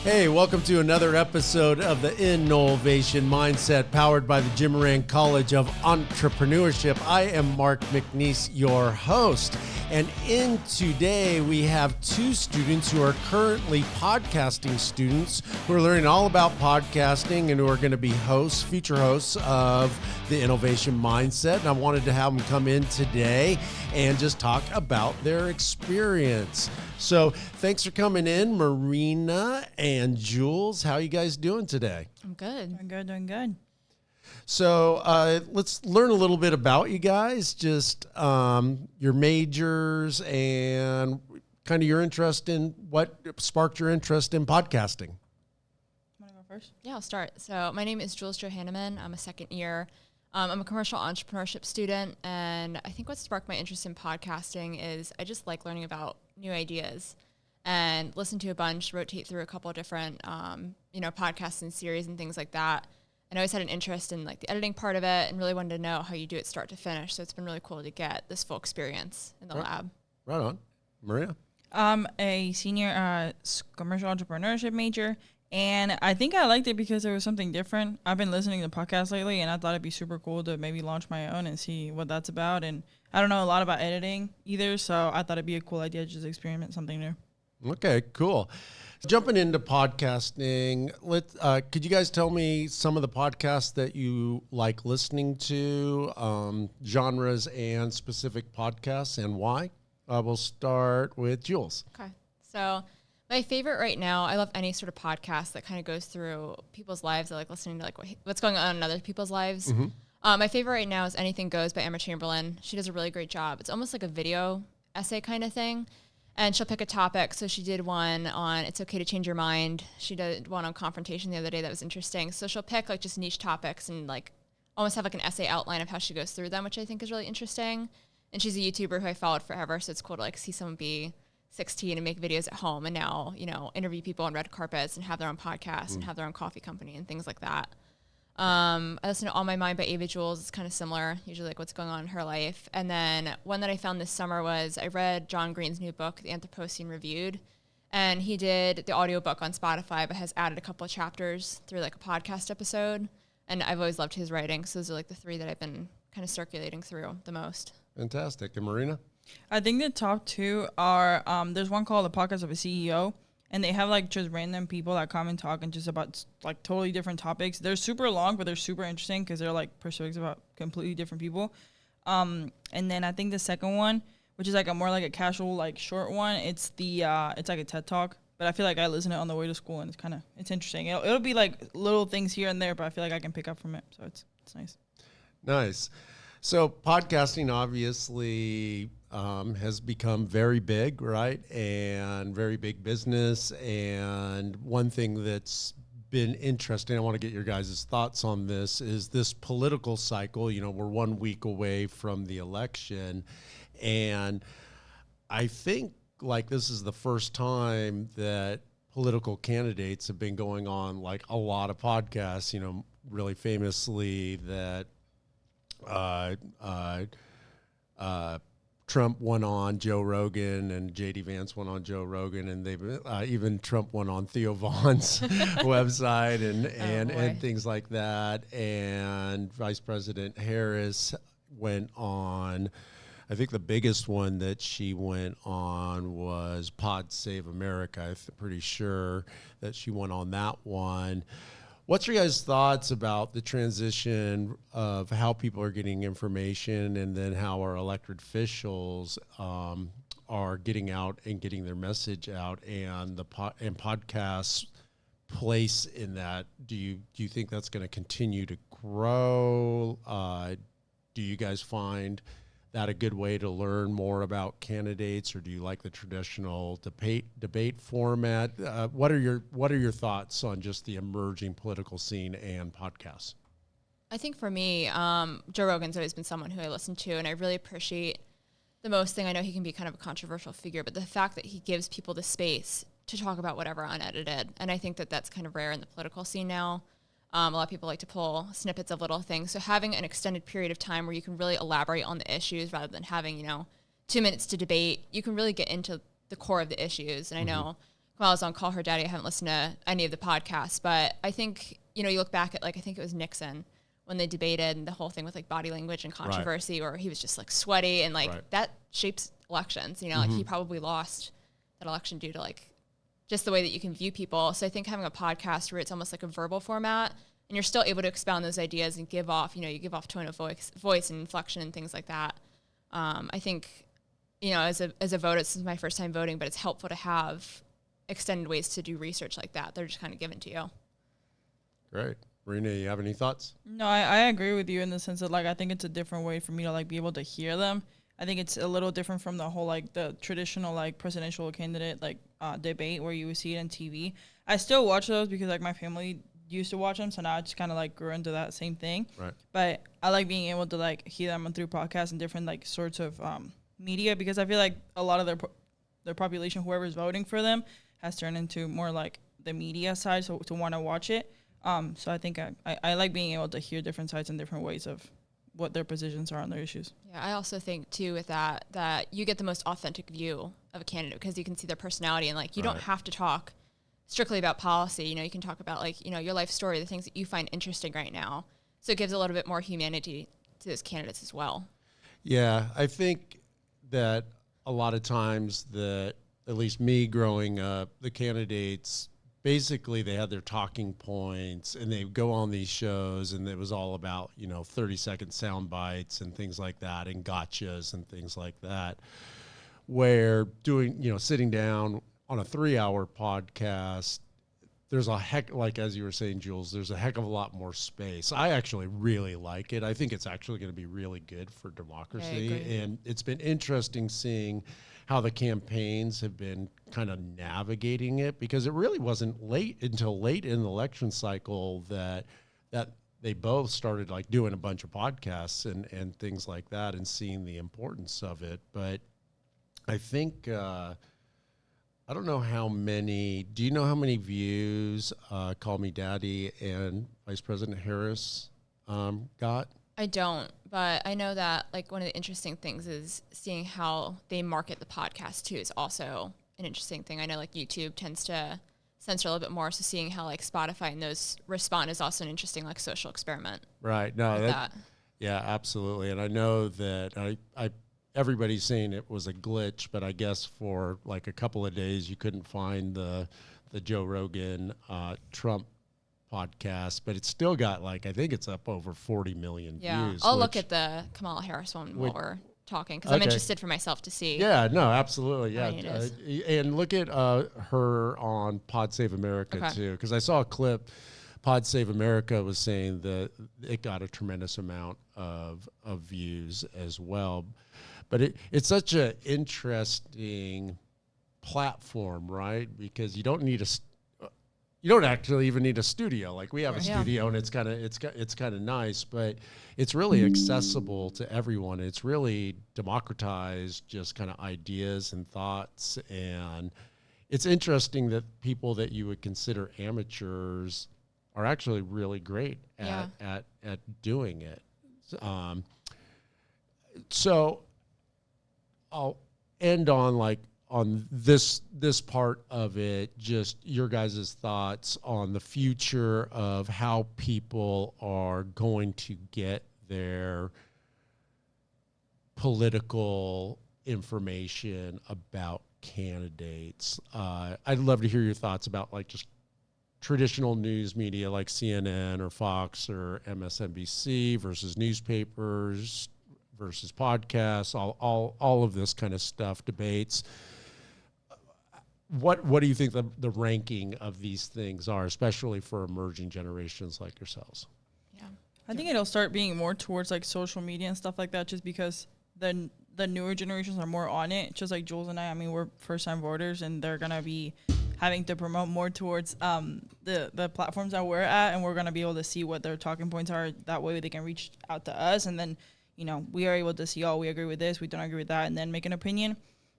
Hey, welcome to another episode of the InNOLEvation Mindset, powered by the Moran College of Entrepreneurship. I am Mark McNees, your host. And in today, we have two students who are currently podcasting students who are learning all about podcasting and who are going to be future hosts of the InNOLEvation Mindset. And I wanted to have them come in today and just talk about their experience. So thanks for coming in, Marina and Jules. How are you guys doing today? I'm good. Doing good. So let's learn a little bit about you guys, just your majors and kind of your interest in what sparked your interest in podcasting. Want to go first? Yeah, I'll start. So my name is Jules Johanneman. I'm a second year. I'm a commercial entrepreneurship student, and I think what sparked my interest in podcasting is I just like learning about new ideas and listen to a bunch, rotate through a couple of different, podcasts and series and things like that. And I always had an interest in like the editing part of it and really wanted to know how you do it start to finish. So it's been really cool to get this full experience in the lab. Right on. Maria? I'm a senior commercial entrepreneurship major, and I think I liked it because it was something different. I've been listening to podcasts lately, and I thought it'd be super cool to maybe launch my own and see what that's about. And I don't know a lot about editing either, so I thought it'd be a cool idea to just experiment something new. Okay, cool. Jumping into podcasting, could you guys tell me some of the podcasts that you like listening to, genres and specific podcasts, and why? We'll start with Jules. Okay. So my favorite right now, I love any sort of podcast that kind of goes through people's lives. I like listening to like what's going on in other people's lives. Mm-hmm. My favorite right now is Anything Goes by Emma Chamberlain. She does a really great job. It's almost like a video essay kind of thing. And she'll pick a topic. So she did one on It's Okay to Change Your Mind. She did one on confrontation the other day that was interesting. So she'll pick like just niche topics and like almost have like an essay outline of how she goes through them, which I think is really interesting. And she's a YouTuber who I followed forever. So it's cool to like see someone be 16 and make videos at home and now, interview people on red carpets and have their own podcast and have their own coffee company and things like that. I listen to All My Mind by Ava Jules. It's kind of similar, usually like what's going on in her life. And then one that I found this summer was I read John Green's new book, The Anthropocene Reviewed. And he did the audiobook on Spotify, but has added a couple of chapters through like a podcast episode. And I've always loved his writing. So those are like the three that I've been kind of circulating through the most. Fantastic. And Marina? I think the top two are, there's one called The Podcast of a CEO, and they have like just random people that come and talk and just about like totally different topics. They're super long, but they're super interesting because they're like perspectives about completely different people. And then I think the second one, which is like a more like a casual, like short one, it's like a TED Talk. But I feel like I listen to it on the way to school, and it's interesting. It'll be like little things here and there, but I feel like I can pick up from it. So it's nice. Nice. So podcasting obviously has become very big, right? And very big business. And one thing that's been interesting, I want to get your guys' thoughts on this, is this political cycle. We're 1 week away from the election. And I think like this is the first time that political candidates have been going on like a lot of podcasts, really famously that Trump went on Joe Rogan and J.D. Vance went on Joe Rogan, and they've even Trump went on Theo Vaughn's website and things like that. And Vice President Harris went on, I think the biggest one that she went on was Pod Save America. I'm pretty sure that she went on that one. What's your guys' thoughts about the transition of how people are getting information and then how our elected officials are getting out and getting their message out, and and podcasts' place in that? Do you think that's going to continue to grow? Do you guys find that a good way to learn more about candidates, or do you like the traditional debate format? What are your thoughts on just the emerging political scene and podcasts? I think for me, Joe Rogan's always been someone who I listen to, and I really appreciate the most thing. I know he can be kind of a controversial figure, but the fact that he gives people the space to talk about whatever unedited, and I think that that's kind of rare in the political scene now. A lot of people like to pull snippets of little things. So having an extended period of time where you can really elaborate on the issues rather than having, 2 minutes to debate, you can really get into the core of the issues. And I know while I was on Call Her Daddy, I haven't listened to any of the podcasts, but I think, you look back at like, I think it was Nixon when they debated and the whole thing with like body language and controversy, where he was just like sweaty and like that shapes elections, like he probably lost that election due to like just the way that you can view people. So I think having a podcast where it's almost like a verbal format and you're still able to expound those ideas and give off, you give off tone of voice and inflection and things like that. I think, as a voter, this is my first time voting, but it's helpful to have extended ways to do research like that. They're just kind of given to you. Great. Marina, you have any thoughts? No, I agree with you in the sense that, like, I think it's a different way for me to, like, be able to hear them. I think it's a little different from the whole, like, the traditional, like, presidential candidate, like, debate where you would see it on TV. I still watch those because, like, my family used to watch them, so now I just kind of, like, grew into that same thing. Right. But I like being able to, like, hear them through podcasts and different, like, sorts of media, because I feel like a lot of their population, whoever's voting for them, has turned into more, like, the media side, so to want to watch it. So I think I like being able to hear different sides and different ways of what their positions are on their issues. Yeah, I also think, too, with that you get the most authentic view of a candidate because you can see their personality and, like, you don't have to talk strictly about policy. You can talk about, like, your life story, the things that you find interesting right now. So it gives a little bit more humanity to those candidates as well. Yeah, I think that a lot of times that, at least me growing up, the candidates basically they had their talking points and they go on these shows and it was all about, 30-second sound bites and things like that and gotchas and things like that, where doing, sitting down on a 3-hour podcast, there's a heck, like as you were saying, Jules, there's a heck of a lot more space. I actually really like it. I think it's actually going to be really good for democracy. And it's been interesting seeing how the campaigns have been kind of navigating it, because it really wasn't until late in the election cycle that they both started like doing a bunch of podcasts and things like that and seeing the importance of it. But I think, I don't know how many, do you know how many views Call Me Daddy and Vice President Harris got? I don't, but I know that like one of the interesting things is seeing how they market the podcast too is also an interesting thing. I know like YouTube tends to censor a little bit more, so seeing how like Spotify and those respond is also an interesting like social experiment. Right. No, that. Yeah, absolutely. And I know that everybody's saying it was a glitch, but I guess for like a couple of days you couldn't find the Joe Rogan Trump podcast, but it's still got like, I think it's up over 40 million views. I'll look at the Kamala Harris one while we're talking because I'm interested for myself to see. Yeah, no, absolutely. Yeah. And look at her on Pod Save America too, because I saw a clip. Pod Save America was saying that it got a tremendous amount of views as well. But it's such an interesting platform, right? Because you don't actually even need a studio. Like we have a studio, and it's kind of nice, but it's really accessible to everyone. It's really democratized just kind of ideas and thoughts, and it's interesting that people that you would consider amateurs are actually really great at doing it. So I'll end on this part of it, just your guys' thoughts on the future of how people are going to get their political information about candidates. I'd love to hear your thoughts about like just traditional news media like CNN or Fox or MSNBC versus newspapers versus podcasts, all of this kind of stuff, debates. What do you think the ranking of these things are, especially for emerging generations like yourselves? Yeah, I think it'll start being more towards like social media and stuff like that, just because the newer generations are more on it. Just like Jules and I mean, we're first-time voters, and they're gonna be having to promote more towards the platforms that we're at, and we're gonna be able to see what their talking points are. That way, they can reach out to us, and then we are able to see, we agree with this, we don't agree with that, and then make an opinion.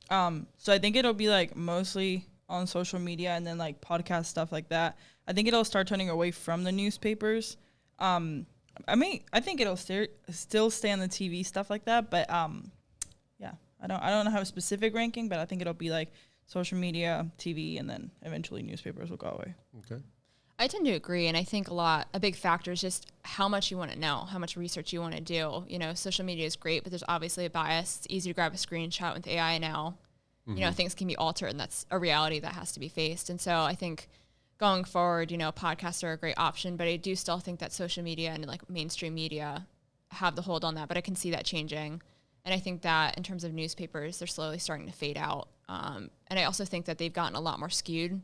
So I think it'll be like mostly on social media and then like podcast stuff like that. I think it'll start turning away from the newspapers. I think it'll still stay on the TV stuff like that. But I don't have a specific ranking, but I think it'll be like social media, TV, and then eventually newspapers will go away. Okay. I tend to agree, and I think a big factor is just how much you want to know, how much research you want to do. You know, social media is great, but there's obviously a bias. It's easy to grab a screenshot with AI now. You know, things can be altered, and that's a reality that has to be faced. And so I think going forward, you know, podcasts are a great option, but I do still think that social media and like mainstream media have the hold on that, but I can see that changing. And I think that in terms of newspapers, they're slowly starting to fade out. And I also think that they've gotten a lot more skewed.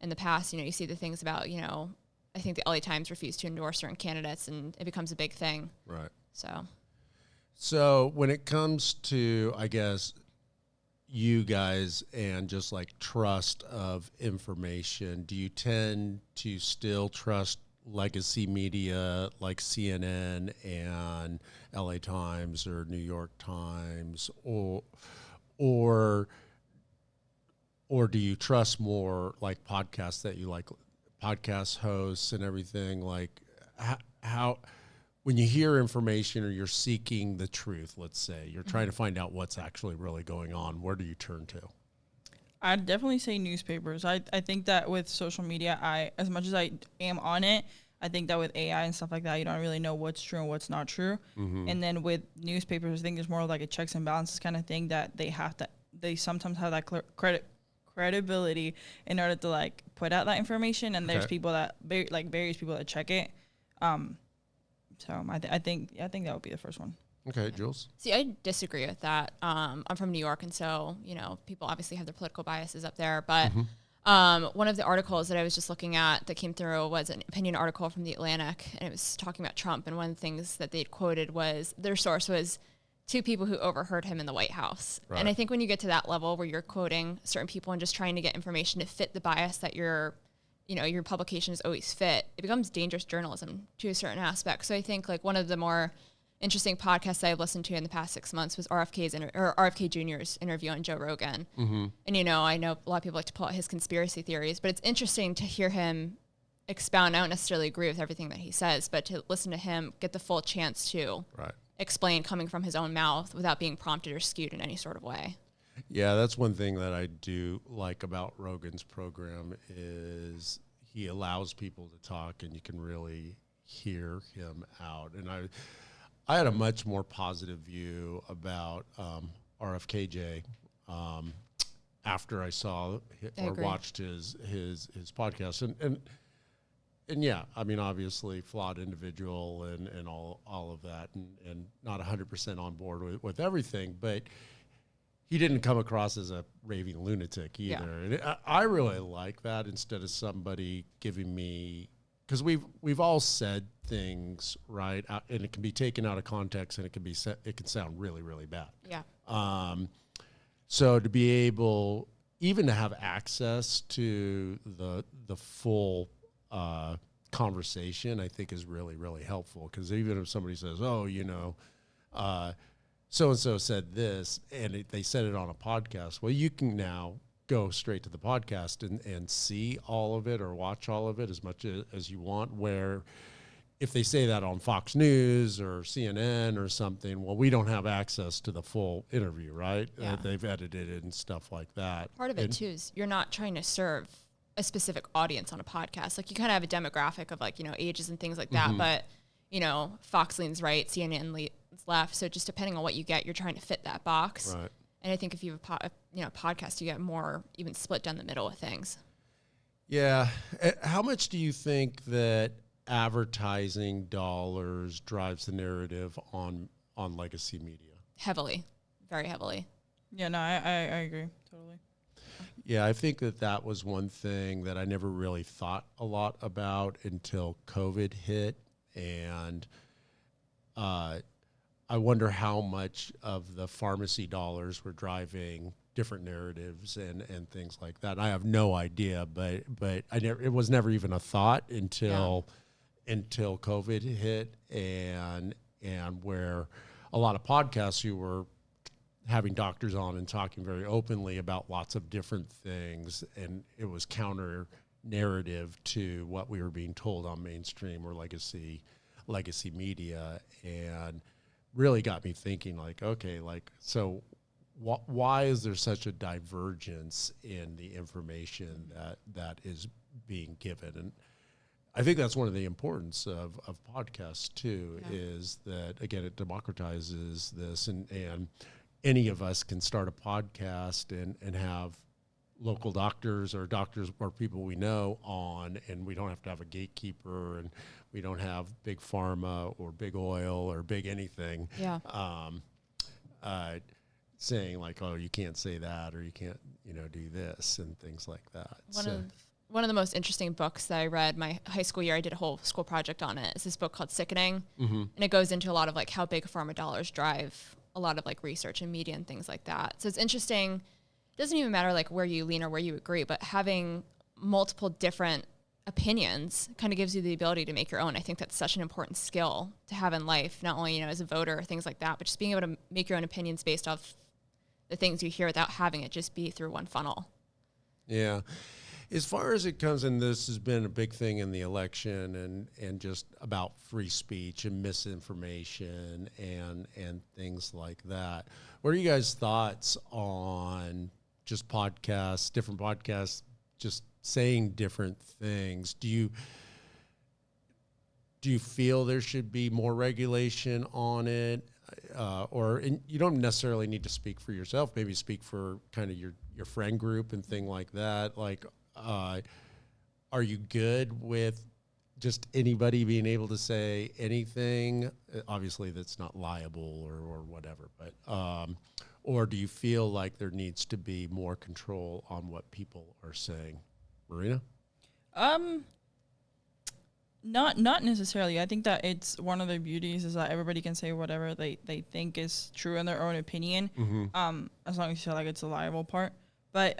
In the past, you know, you see the things about, you know, I think the LA Times refused to endorse certain candidates, and it becomes a big thing. Right. So when it comes to, I guess, you guys and just like trust of information, do you tend to still trust legacy media like CNN and LA Times or New York Times, or do you trust more like podcasts that you like, podcast hosts and everything? Like how when you hear information or you're seeking the truth, let's say you're trying to find out what's actually really going on, where do you turn to? I'd definitely say newspapers. I think that with social media, as much as I am on it, I think that with AI and stuff like that, you don't really know what's true and what's not true. And then with newspapers, I think there's more like a checks and balances kind of thing that they sometimes have that credibility in order to like put out that information, and there's people that various people that check it. So I think that would be the first one. Okay, Jules. see, I disagree with that. I'm from New York, and so, you know, people obviously have their political biases up there, but one of the articles that I was just looking at that came through was an opinion article from The Atlantic, and it was talking about Trump, and one of the things that they'd quoted was their source was two people who overheard him in the White House. Right. And I think when you get to that level where you're quoting certain people and just trying to get information to fit the bias that your publication is always fit, it becomes dangerous journalism to a certain aspect. So I think like one of the more interesting podcasts I've listened to in the past 6 months was RFK Jr.'s interview on Joe Rogan. And, you know, I know a lot of people like to pull out his conspiracy theories, but it's interesting to hear him expound. I don't necessarily agree with everything that he says, but to listen to him get the full chance to explain coming from his own mouth without being prompted or skewed in any sort of way. Yeah, that's one thing that I do like about Rogan's program is he allows people to talk and you can really hear him out. And I had a much more positive view about RFKJ after I saw or watched his podcast. And yeah, I mean, obviously flawed individual and all of that and not 100% on board with everything, but he didn't come across as a raving lunatic either. Yeah. And I really like that instead of somebody giving me, because we've all said things, right? And it can be taken out of context and it can sound really, really bad. Yeah. So to be able even to have access to the full conversation, I think is really, really helpful. Because even if somebody says, oh, you know, so-and-so said this, and they said it on a podcast, well, you can now go straight to the podcast and see all of it or watch all of it as much as you want, where if they say that on Fox News or CNN or something, well, we don't have access to the full interview, right? Yeah. They've edited it and stuff like that. Part of it, too, is you're not trying to serve a specific audience on a podcast. Like, you kind of have a demographic of, like, you know, ages and things like that, but, you know, Fox leans right, CNN leans left. So just depending on what you get, you're trying to fit that box. Right. And I think if you have a podcast, you get more even split down the middle of things. Yeah. How much do you think that advertising dollars drives the narrative on legacy media? Heavily, very heavily. Yeah, no, I agree totally. Yeah, I think that was one thing that I never really thought a lot about until COVID hit, and I wonder how much of the pharmacy dollars were driving different narratives and things like that. I have no idea, but it was never even a thought until COVID hit, and where a lot of podcasts who were having doctors on and talking very openly about lots of different things, and it was counter narrative to what we were being told on mainstream or legacy media, and really got me thinking, like, okay, like, so why is there such a divergence in the information that is being given? And I think that's one of the importance of podcasts too, is that, again, it democratizes this, and any of us can start a podcast and have local doctors or people we know on, and we don't have to have a gatekeeper, and we don't have big pharma or big oil or big anything. Yeah. Saying like, oh, you can't say that, or you can't, do this and things like that. One of the most interesting books that I read my high school year, I did a whole school project on it. It's this book called Sickening. Mm-hmm. And it goes into a lot of like how big pharma dollars drive a lot of like research and media and things like that. So it's interesting. It doesn't even matter like where you lean or where you agree, but having multiple different opinions kind of gives you the ability to make your own. I think that's such an important skill to have in life, not only, as a voter or things like that, but just being able to make your own opinions based off the things you hear without having it just be through one funnel. Yeah. As far as it comes, and this has been a big thing in the election, and just about free speech and misinformation and things like that. What are you guys' thoughts on just podcasts, different podcasts, just saying different things? Do you feel there should be more regulation on it? And you don't necessarily need to speak for yourself, maybe speak for kind of your friend group and thing like that. Like, are you good with just anybody being able to say anything? Obviously that's not liable or whatever, but, or do you feel like there needs to be more control on what people are saying? Marina? Not necessarily. I think that it's one of the beauties is that everybody can say whatever they think is true in their own opinion. Mm-hmm. As long as you feel like it's a liable part. But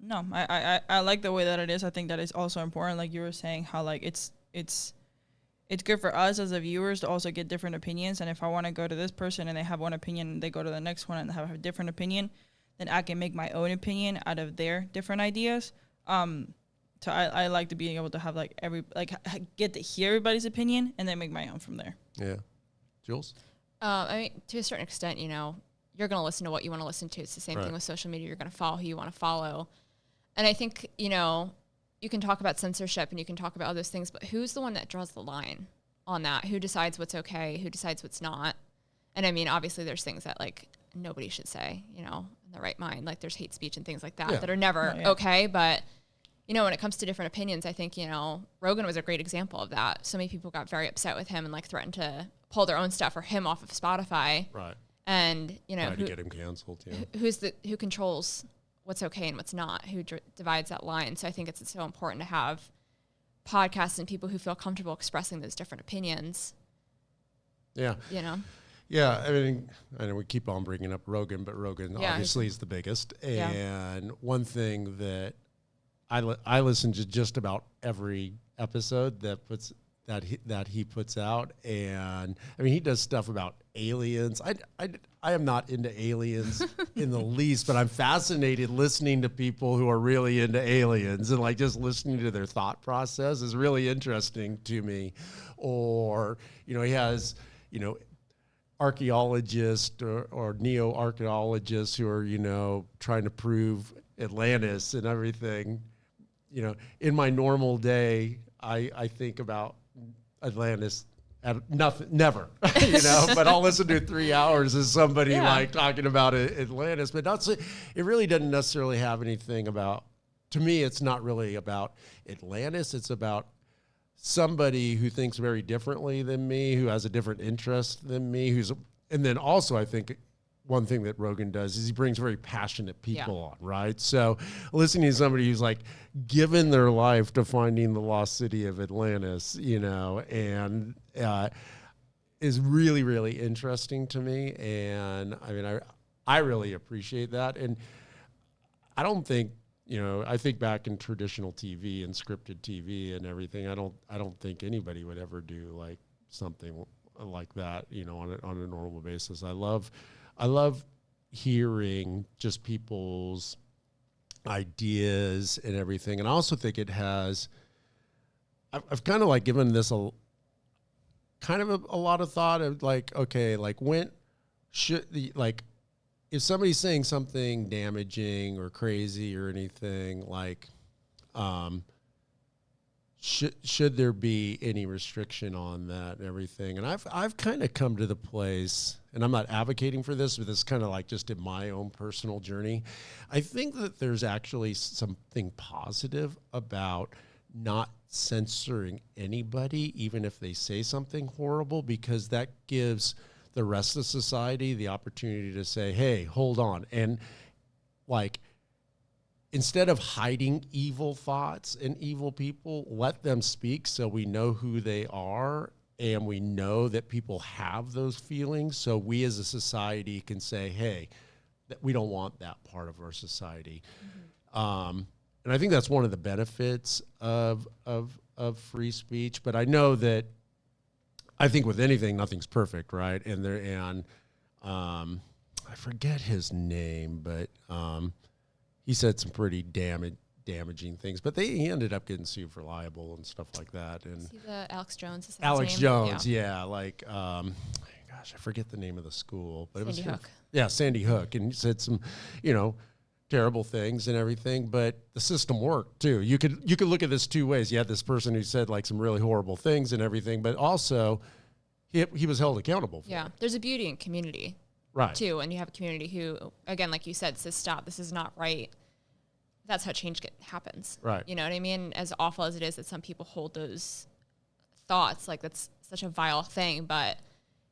no, I like the way that it is. I think that it's also important, like you were saying, how like it's good for us as the viewers to also get different opinions. And if I want to go to this person and they have one opinion, and they go to the next one and have a different opinion, then I can make my own opinion out of their different ideas. So I like to be able to have like get to hear everybody's opinion and then make my own from there. Yeah. Jules? I mean, to a certain extent, you're going to listen to what you want to listen to. It's the same thing with social media. You're going to follow who you want to follow. And I think, you can talk about censorship and you can talk about all those things, but who's the one that draws the line on that? Who decides what's okay? Who decides what's not? And I mean, obviously there's things that like nobody should say, in their right mind. Like there's hate speech and things like that that are never okay. But, when it comes to different opinions, I think, Rogan was a great example of that. So many people got very upset with him and like threatened to pull their own stuff or him off of Spotify. Right. And, Try to get him canceled, who controls what's okay and what's not, who divides that line. So I think it's so important to have podcasts and people who feel comfortable expressing those different opinions. Yeah. Yeah, I mean, I know we keep on bringing up Rogan, but Rogan obviously is the biggest. And one thing that I listen to just about every episode that he puts out, and I mean he does stuff about aliens. I am not into aliens in the least, but I'm fascinated listening to people who are really into aliens, and like just listening to their thought process is really interesting to me. Or he has archaeologists or neo-archaeologists who are trying to prove Atlantis and everything. In my normal day, I think about Atlantis at nothing, never, but I'll listen to 3 hours as somebody like talking about Atlantis, but it really doesn't necessarily have anything about, to me, it's not really about Atlantis. It's about somebody who thinks very differently than me, who has a different interest than me, and then also I think one thing that Rogan does is he brings very passionate people on, right? So listening to somebody who's like given their life to finding the lost city of Atlantis, and is really, really interesting to me. And I mean, I really appreciate that. And I don't think, I think back in traditional TV and scripted TV and everything, I don't think anybody would ever do like something like that, on a normal basis. I love hearing just people's ideas and everything. And I also think it has, I've kind of like given this a lot of thought of like, okay, like when should if somebody's saying something damaging or crazy or anything, like, should there be any restriction on that and everything? And I've kind of come to the place, and I'm not advocating for this, but it's kind of like just in my own personal journey. I think that there's actually something positive about not censoring anybody, even if they say something horrible, because that gives the rest of society the opportunity to say, hey, hold on. And like, instead of hiding evil thoughts and evil people, let them speak so we know who they are, and we know that people have those feelings. So we as a society can say, hey, we don't want that part of our society. And I think that's one of the benefits of free speech. But I know that I think with anything, nothing's perfect, right? And I forget his name, but he said some pretty damaging things, but he ended up getting sued for libel and stuff like that. And see the Alex Jones. Is that Alex his name? Jones, yeah, like gosh, I forget the name of the school, but Sandy it was Hook. Yeah, Sandy Hook, and he said some, terrible things and everything, but the system worked too. You could look at this two ways. You had this person who said like some really horrible things and everything, but also he was held accountable for it. There's a beauty in community. Right. Too, and you have a community who, again, like you said, says, stop, this is not right. That's how change happens. Right. You know what I mean? As awful as it is that some people hold those thoughts, like that's such a vile thing, but,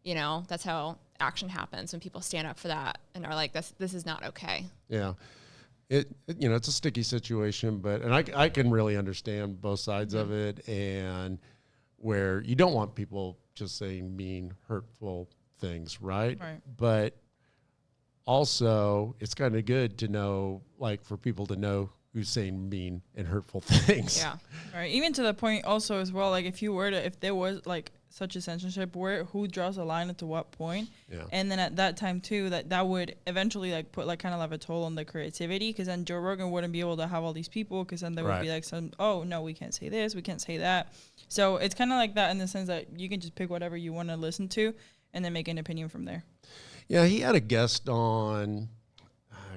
that's how action happens when people stand up for that and are like, this is not okay. Yeah. It's a sticky situation, but I can really understand both sides of it, and where you don't want people just saying mean, hurtful things, right? But also, it's kind of good to know, like, for people to know who's saying mean and hurtful things. Yeah. Right. Even to the point also as well, like, if there was like such a censorship, who draws a line at what point? Yeah. And then at that time too, that would eventually like put like kind of like a toll on the creativity, because then Joe Rogan wouldn't be able to have all these people, because then there would be like oh no, we can't say this, we can't say that. So it's kind of like that in the sense that you can just pick whatever you want to listen to and then make an opinion from there. Yeah, he had a guest on,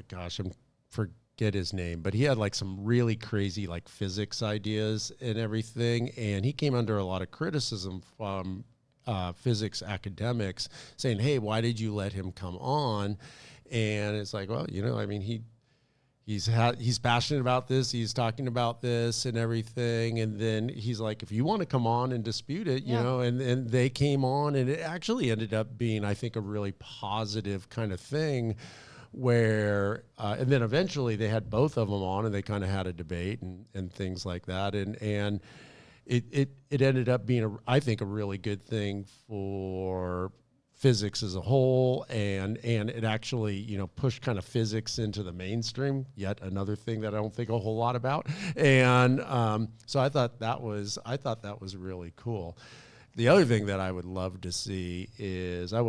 gosh, I forget his name, but he had like some really crazy like physics ideas and everything, and he came under a lot of criticism from physics academics saying, hey, why did you let him come on? And it's like, well, he's passionate about this, he's talking about this and everything, and then he's like, if you want to come on and dispute it, and they came on, and it actually ended up being, I think, a really positive kind of thing, where and then eventually they had both of them on, and they kind of had a debate and things like that, and it ended up being I think a really good thing for physics as a whole, and it actually pushed kind of physics into the mainstream. Yet another thing that I don't think a whole lot about, and so I thought that was really cool. The other thing that I would love to see is and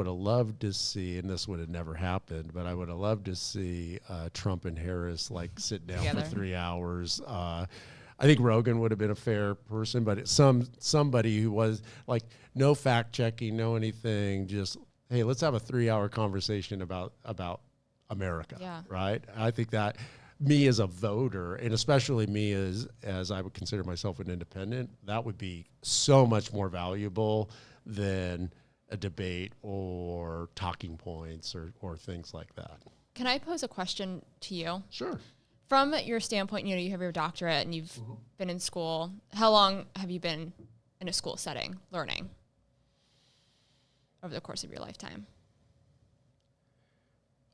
this would have never happened, but I would have loved to see Trump and Harris like sit down together for 3 hours. I think Rogan would have been a fair person, but somebody who was like no fact checking, no anything, just, hey, let's have a 3-hour conversation about America. Yeah. Right. I think that me as a voter, and especially me as I would consider myself an independent, that would be so much more valuable than a debate or talking points or things like that. Can I pose a question to you? Sure. From your standpoint, you have your doctorate and you've been in school. How long have you been in a school setting learning over the course of your lifetime?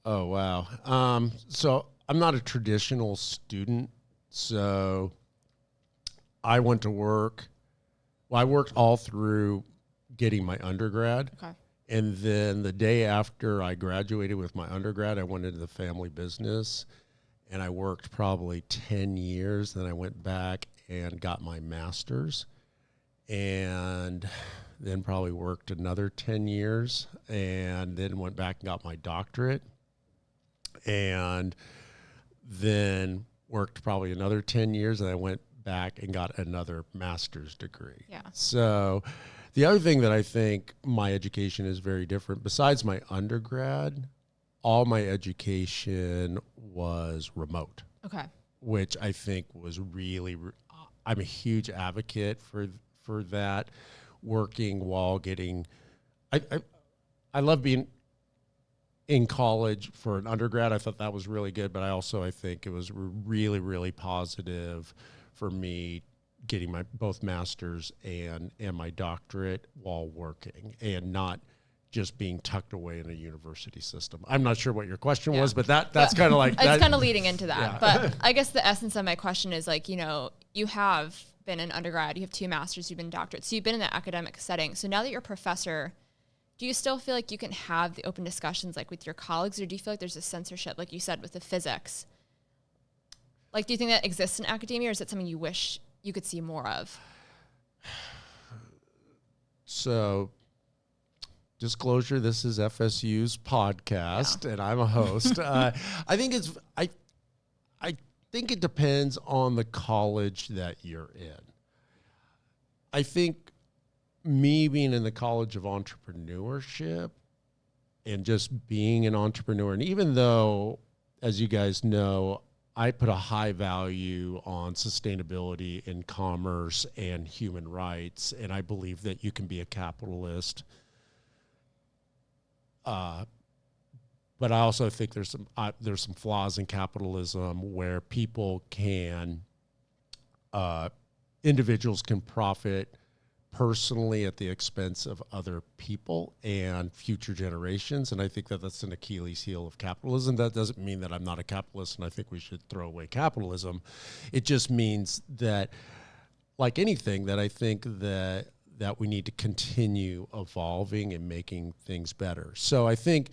Oh, wow. So I'm not a traditional student, so I went to work. Well, I worked all through getting my undergrad. Okay. And then the day after I graduated with my undergrad, I went into the family business, and I worked probably 10 years. Then I went back and got my master's, and then probably worked another 10 years, and then went back and got my doctorate, and then worked probably another 10 years, and I went back and got another master's degree. Yeah. So the other thing that I think my education is very different, besides my undergrad, all my education was remote. Okay. Which I think was really, I'm a huge advocate for that, working while getting, I love being in college for an undergrad. I thought that was really good, but I think it was really, really positive for me getting my both master's and my doctorate while working and not just being tucked away in a university system. I'm not sure what your question was, but that's kind of like it's kind of leading into that. Yeah. But I guess the essence of my question is like, you have been an undergrad, you have 2 masters, you've been doctorates, so you've been in the academic setting. So now that you're a professor, do you still feel like you can have the open discussions like with your colleagues, or do you feel like there's a censorship, like you said, with the physics? Like, do you think that exists in academia, or is it something you wish you could see more of? So, disclosure, this is FSU's podcast, and I'm a host. I think it depends on the college that you're in. I think me being in the College of Entrepreneurship and just being an entrepreneur, and even though, as you guys know, I put a high value on sustainability in commerce and human rights, and I believe that you can be a capitalist. But I also think there's some flaws in capitalism where people individuals can profit personally at the expense of other people and future generations. And I think that that's an Achilles heel of capitalism. That doesn't mean that I'm not a capitalist and I think we should throw away capitalism. It just means that, like anything, that I think that we need to continue evolving and making things better. So I think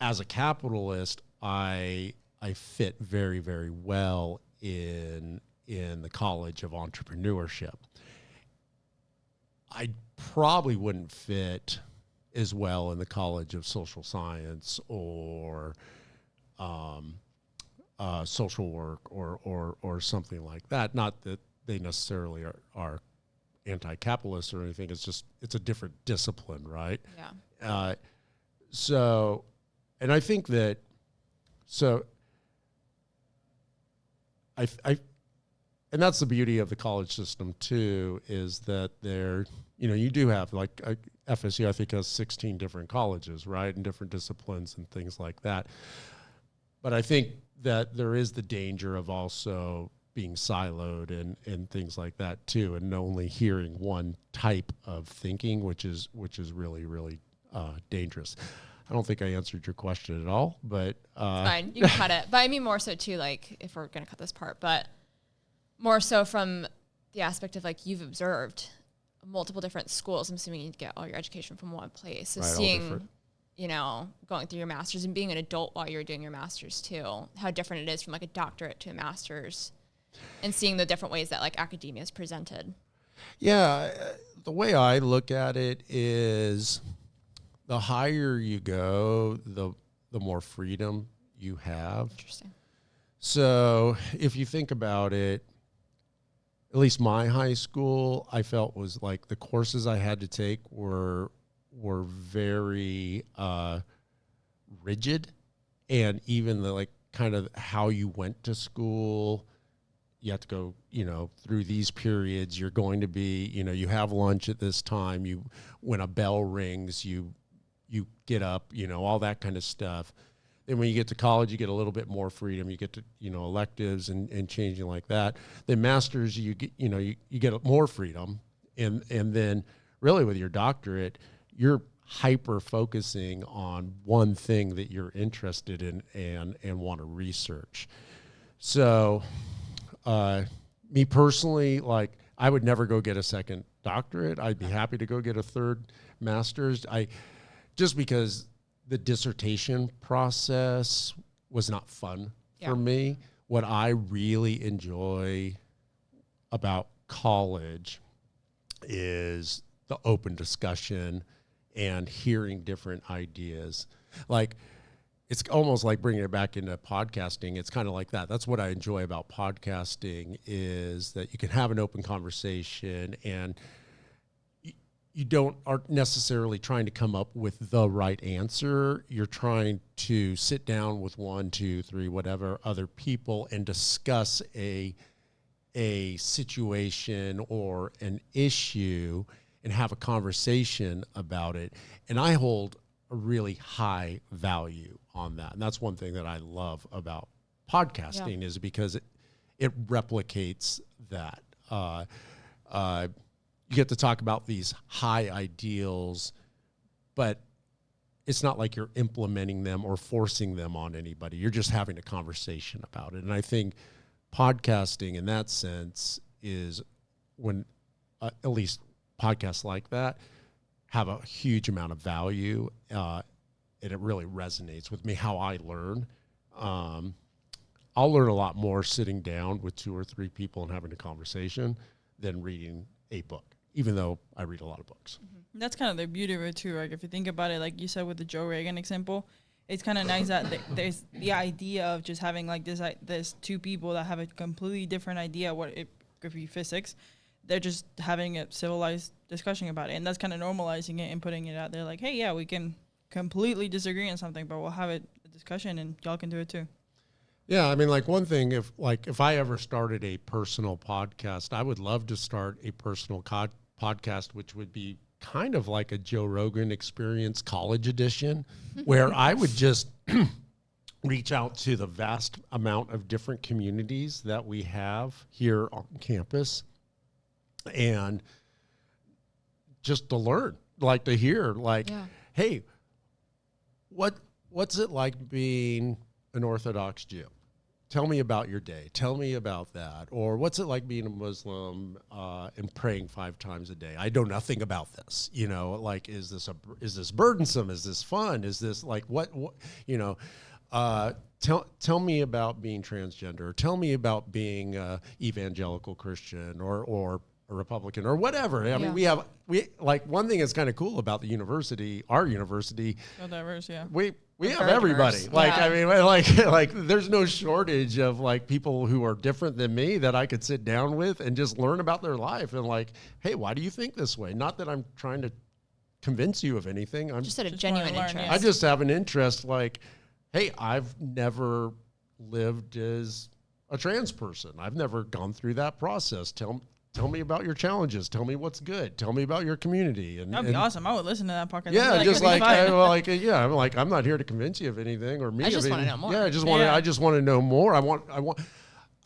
as a capitalist, I fit very, very well in the College of Entrepreneurship. I probably wouldn't fit as well in the College of Social Science or social work or something like that. Not that they necessarily are anti-capitalist or anything. It's a different discipline, right? Yeah. And I think that, and that's the beauty of the college system too, is that you do have like FSU, I think, has 16 different colleges, right? And different disciplines and things like that. But I think that there is the danger of also being siloed and things like that too, and only hearing one type of thinking, which is really, really dangerous. I don't think I answered your question at all, but fine, you can cut it. But I mean more so too, like if we're gonna cut this part, but more so from the aspect of like you've observed multiple different schools. I'm assuming you get all your education from one place. So right, seeing, going through your master's and being an adult while you're doing your master's too, how different it is from like a doctorate to a master's, and seeing the different ways that like academia is presented. Yeah, the way I look at it is the higher you go, the more freedom you have. Interesting. So if you think about it, at least my high school, I felt was like the courses I had to take were very rigid, and even the like kind of how you went to school, you have to go, through these periods. You're going to be, you have lunch at this time. When a bell rings, you get up, all that kind of stuff. Then when you get to college, you get a little bit more freedom. You get to, electives and changing like that. Then masters, you get, you get more freedom. And then really with your doctorate, you're hyper focusing on one thing that you're interested in and want to research. So me personally, like I would never go get a second doctorate. I'd be happy to go get a third master's. Just because the dissertation process was not fun for me. What I really enjoy about college is the open discussion and hearing different ideas. Like, it's almost like bringing it back into podcasting. It's kind of like that. That's what I enjoy about podcasting, is that you can have an open conversation and aren't necessarily trying to come up with the right answer. You're trying to sit down with 1, 2, 3, whatever other people and discuss a situation or an issue and have a conversation about it. And I hold a really high value on that. And that's one thing that I love about podcasting is because it replicates that. You get to talk about these high ideals, but it's not like you're implementing them or forcing them on anybody. You're just having a conversation about it. And I think podcasting in that sense is when at least podcasts like that have a huge amount of value, and it really resonates with me how I learn. I'll learn a lot more sitting down with 2 or 3 people and having a conversation than reading a book, even though I read a lot of books. Mm-hmm. That's kind of the beauty of it too. Like if you think about it, like you said with the Joe Rogan example, it's kind of nice that there's the idea of just having like this 2 people that have a completely different idea what it could be physics. They're just having a civilized discussion about it, and that's kind of normalizing it and putting it out there. Like, hey, yeah, we can completely disagree on something, but we'll have a discussion, and y'all can do it too. Yeah, I mean, like one thing, if I ever started a personal podcast, I would love to start a personal podcast, which would be kind of like a Joe Rogan Experience College Edition, where I would just reach out to the vast amount of different communities that we have here on campus, and just to learn, like to hear, like, hey, what's it like being an Orthodox Jew? Tell me about your day. Tell me about that. Or what's it like being a Muslim and praying 5 times a day? I know nothing about this. You know, like, is this burdensome? Is this fun? Is this like what you know? Tell me about being transgender. Tell me about being evangelical Christian or a Republican or whatever. I mean, we like one thing that's kind of cool about the university, our university. So diverse, yeah. We have everybody. Diverse. Like, I mean, like there's no shortage of like people who are different than me that I could sit down with and just learn about their life and like, hey, why do you think this way? Not that I'm trying to convince you of anything. I'm just at a genuine interest. I just have an interest like, hey, I've never lived as a trans person. I've never gone through that process. Tell me about your challenges. Tell me what's good. Tell me about your community. And that'd be awesome. I would listen to that podcast. Yeah, just I'm not here to convince you of anything or me. I just want to know more. Yeah, I just want to know more. I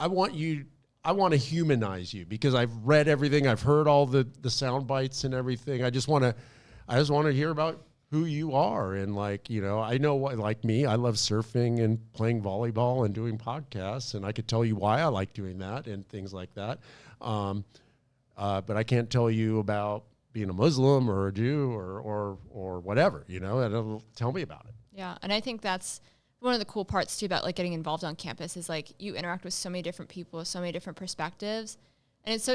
want to humanize you because I've read everything. I've heard all the sound bites and everything. I just want to hear about who you are. And like, you know, I know what, like me, I love surfing and playing volleyball and doing podcasts, and I could tell you why I like doing that and things like that. But I can't tell you about being a Muslim or a Jew or whatever, you know, and tell me about it. Yeah. And I think that's one of the cool parts too about like getting involved on campus is like you interact with so many different people, so many different perspectives. And it's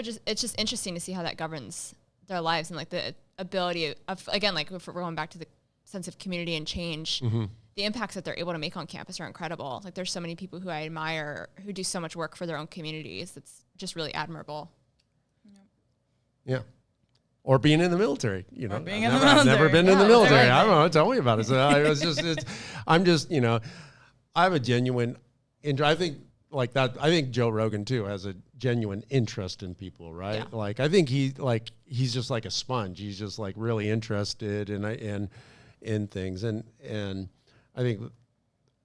just interesting to see how that governs their lives and like the ability of, again, like if we're going back to the sense of community and change, the impacts that they're able to make on campus are incredible. Like there's so many people who I admire who do so much work for their own communities. It's just really admirable. Yeah. Or being in the military, you know. I've never been in the military. I don't know. Tell me about it. So I'm just, you know, I have a genuine interest. I think like that. I think Joe Rogan too has a genuine interest in people, right? Yeah. Like I think he's just like a sponge. He's just like really interested in things, and I think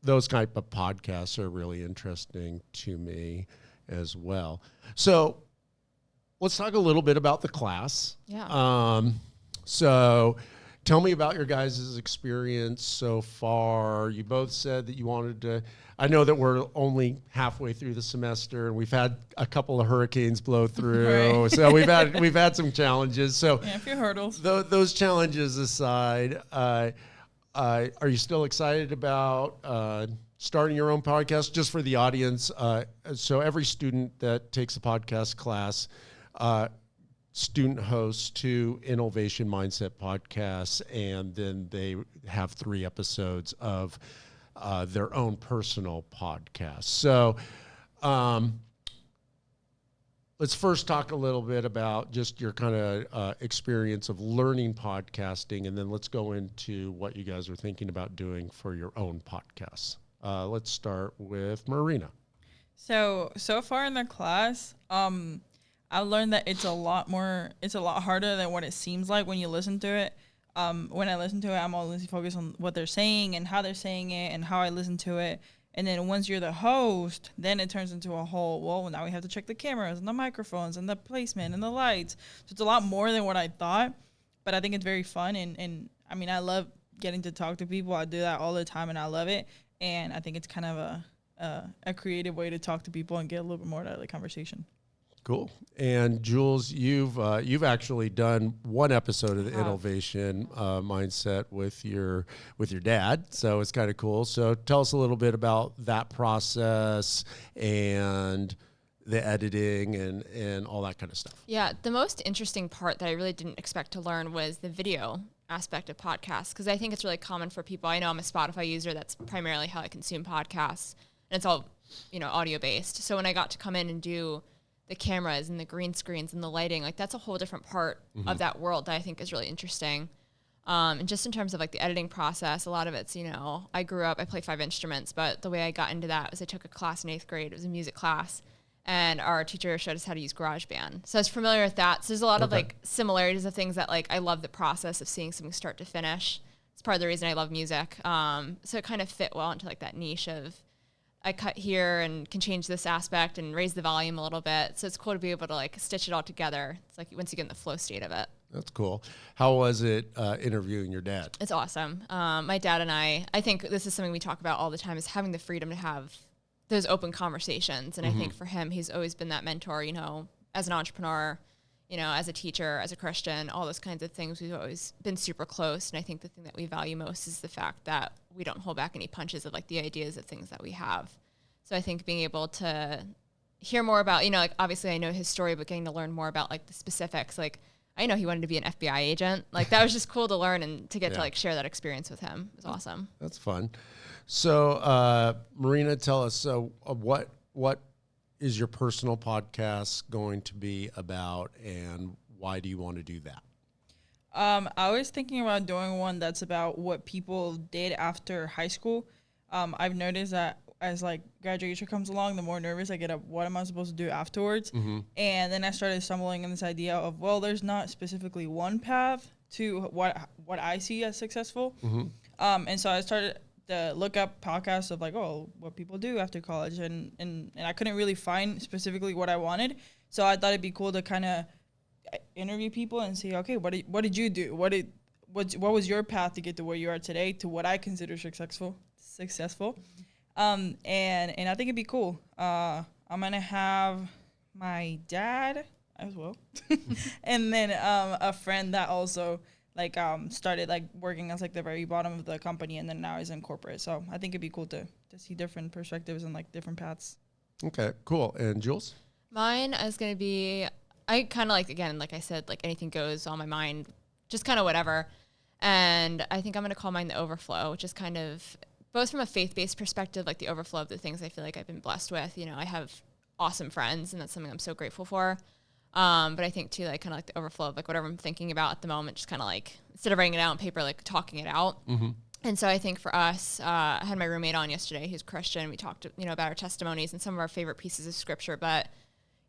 those type of podcasts are really interesting to me as well. So let's talk a little bit about the class. Yeah. So tell me about your guys' experience so far. You both said that you wanted to, I know that we're only halfway through the semester and we've had a couple of hurricanes blow through. Right. So we've had some challenges. So yeah, a few hurdles. Those challenges aside, are you still excited about starting your own podcast? Just for the audience, so every student that takes a podcast class, student hosts 2 InNOLEvation Mindset podcasts, and then they have 3 episodes of their own personal podcast. So let's let's first talk a little bit about just your kind of experience of learning podcasting, and then let's go into what you guys are thinking about doing for your own podcasts. Let's start with Marina. So far in the class, I've learned that it's a lot harder than what it seems like when you listen to it. When I listen to it, I'm always focused on what they're saying and how they're saying it and how I listen to it. And then once you're the host, then it turns into a whole, well, now we have to check the cameras and the microphones and the placement and the lights. So it's a lot more than what I thought, but I think it's very fun. And I mean, I love getting to talk to people. I do that all the time and I love it. And I think it's kind of a creative way to talk to people and get a little bit more out of the conversation. Cool. And Jules, you've actually done one episode of the InNOLEvation Mindset with your dad, so it's kind of cool. So tell us a little bit about that process and the editing and all that kind of stuff. Yeah, the most interesting part that I really didn't expect to learn was the video aspect of podcasts, because I think it's really common for people. I know I'm a Spotify user. That's primarily how I consume podcasts, and it's all, audio based. So when I got to come in and do the cameras and the green screens and the lighting, like that's a whole different part of that world that I think is really interesting. And just in terms of like the editing process, a lot of it's, I play 5 instruments, but the way I got into that was I took a class in 8th grade. It was a music class, and our teacher showed us how to use GarageBand. So I was familiar with that. So there's a lot of like similarities of things that like I love the process of seeing something start to finish. It's part of the reason I love music. So it kind of fit well into like that niche of I cut here and can change this aspect and raise the volume a little bit. So it's cool to be able to like stitch it all together. It's like once you get in the flow state of it. That's cool. How was it interviewing your dad? It's awesome. My dad and I think this is something we talk about all the time, is having the freedom to have those open conversations. And I think for him, he's always been that mentor, as an entrepreneur, as a teacher, as a Christian, all those kinds of things. We've always been super close. And I think the thing that we value most is the fact that we don't hold back any punches of like the ideas of things that we have. So I think being able to hear more about, like obviously I know his story, but getting to learn more about like the specifics. Like I know he wanted to be an FBI agent. Like that was just cool to learn and to get to like share that experience with him. It was awesome. That's fun. So Marina, tell us, what is your personal podcast going to be about, and why do you want to do that? I was thinking about doing one that's about what people did after high school. I've noticed that as like graduation comes along, the more nervous I get of what am I supposed to do afterwards. And then I started stumbling in this idea of, well, there's not specifically one path to what I see as successful. And so I started to look up podcasts of like, what people do after college. And I couldn't really find specifically what I wanted. So I thought it'd be cool to kind of interview people and see, okay, what did you do? What was your path to get to where you are today, to what I consider successful? And I think it'd be cool. I'm gonna have my dad as well, and then a friend that also like started like working as like the very bottom of the company, and then now is in corporate. So I think it'd be cool to see different perspectives and like different paths. Okay, cool. And Jules? Mine is gonna be, I kind of like, again, like I said, like anything goes on my mind, just kind of whatever. And I think I'm gonna call mine The Overflow, which is kind of both from a faith-based perspective, like the overflow of the things I feel like I've been blessed with. I have awesome friends, and that's something I'm so grateful for. But I think too, like kind of like the overflow of like whatever I'm thinking about at the moment, just kind of like instead of writing it out on paper, like talking it out. And so I think for us, I had my roommate on yesterday who's Christian. We talked, about our testimonies and some of our favorite pieces of scripture, but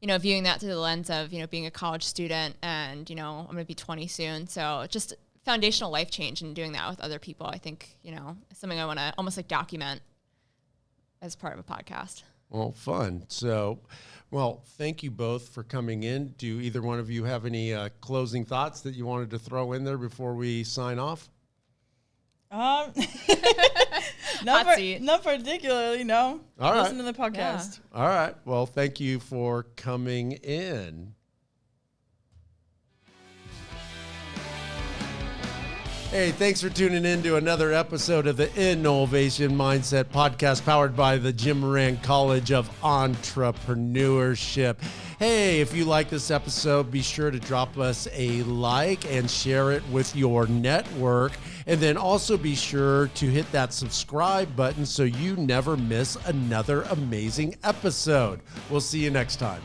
viewing that through the lens of, being a college student and, I'm going to be 20 soon. So just foundational life change and doing that with other people, I think, is something I want to almost like document as part of a podcast. Well, fun. So, thank you both for coming in. Do either one of you have any closing thoughts that you wanted to throw in there before we sign off? Not particularly, no. All right. Listen to the podcast. Yeah. All right. Well, thank you for coming in. Hey, thanks for tuning in to another episode of the InNOLEvation Mindset podcast powered by the Moran College of Entrepreneurship. Hey, if you like this episode, be sure to drop us a like and share it with your network. And then also be sure to hit that subscribe button so you never miss another amazing episode. We'll see you next time.